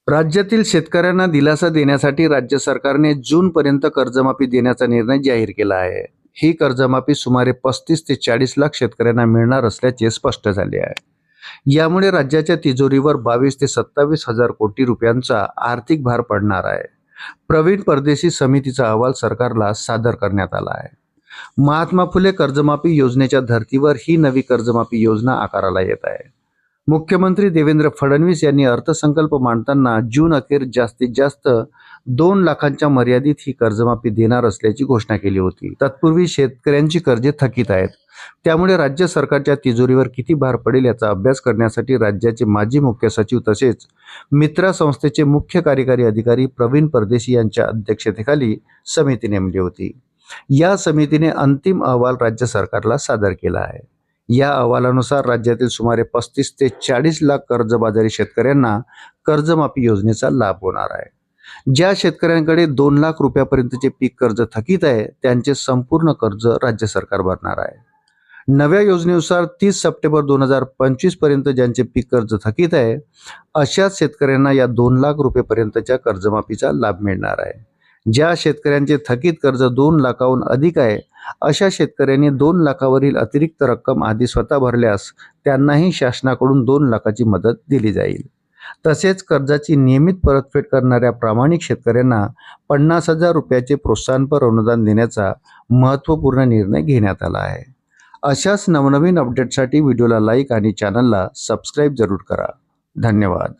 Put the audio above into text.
राज्यातील शेतकऱ्यांना दिलासा देण्यासाठी राज्य सरकारने जूनपर्यंत कर्जमाफी देण्याचा निर्णय जाहीर केला आहे. ही कर्जमाफी सुमारे 35 ते 40 लाख शेतकऱ्यांना मिळणार असल्याचे स्पष्ट झाले आहे. यामुळे राज्याच्या तिजोरीवर 22 ते 27 हजार कोटी रुपयांचा आर्थिक भार पडणार आहे. प्रवीण परदेशी समितीचा अहवाल सरकारला सादर करण्यात आला आहे. महात्मा फुले कर्जमाफी योजनेच्या धर्तीवर ही नवी कर्जमाफी योजना आकाराला येत आहे. मुख्यमंत्री देवेंद्र फडणवीस यांनी अर्थसंकल्प मांडताना जून अखेर जास्तीत जास्त 2 लाखांच्या मर्यादित ही कर्जमाफी देणार असल्याची घोषणा केली होती. तत्पूर्वी शेतकऱ्यांची कर्जे थकीत आहेत. त्यामुळे राज्य सरकारच्या तिजोरीवर किती भार पडेल याचा अभ्यास करण्यासाठी राज्याचे माजी मुख्य सचिव तसेच मित्रा संस्थेचे मुख्य कार्यकारी अधिकारी प्रवीण परदेशी यांच्या अध्यक्षतेखाली समिती नेमली होती. या समितीने अंतिम अहवाल राज्य सरकारला सादर केला आहे. या अहवालानुसार राज्यातील सुमारे 35 ते 40 लाख कर्जबाजारी शेतकऱ्यांना कर्जमाफी योजनेचा लाभ होणार आहे. ज्या शेतकऱ्यांकडे 2 लाख रुपयापर्यंतचे पीक कर्ज थकीत आहे त्यांचे संपूर्ण कर्ज राज्य सरकार भरणार आहे. नव्या योजनेनुसार 30 सप्टेंबर 2025 पर्यंत ज्यांचे पीक कर्ज थकीत आहे अशाच शेतकऱ्यांना या 2 लाख रुपयेपर्यंतच्या कर्जमाफीचा लाभ मिळणार आहे. ज्या शेतकऱ्यांचे थकीत कर्ज 2 लाखाहून अधिक आहे अशा शेतकऱ्यांनी 2 लाखावरील अतिरिक्त रक्कम आधी स्वतः भरल्यास त्यांनाही शासनाकडून 2 लाखाची मदत दिली जाईल. तसेच कर्जाची नियमित परतफेड करणाऱ्या प्रामाणिक शेतकऱ्यांना 50,000 रुपयाचे प्रोत्साहनपर अनुदान देण्याचा महत्त्वपूर्ण निर्णय घेण्यात आला आहे. अशाच नवनवीन अपडेटसाठी व्हिडिओला लाईक आणि चॅनलला सबस्क्राईब जरूर करा. धन्यवाद.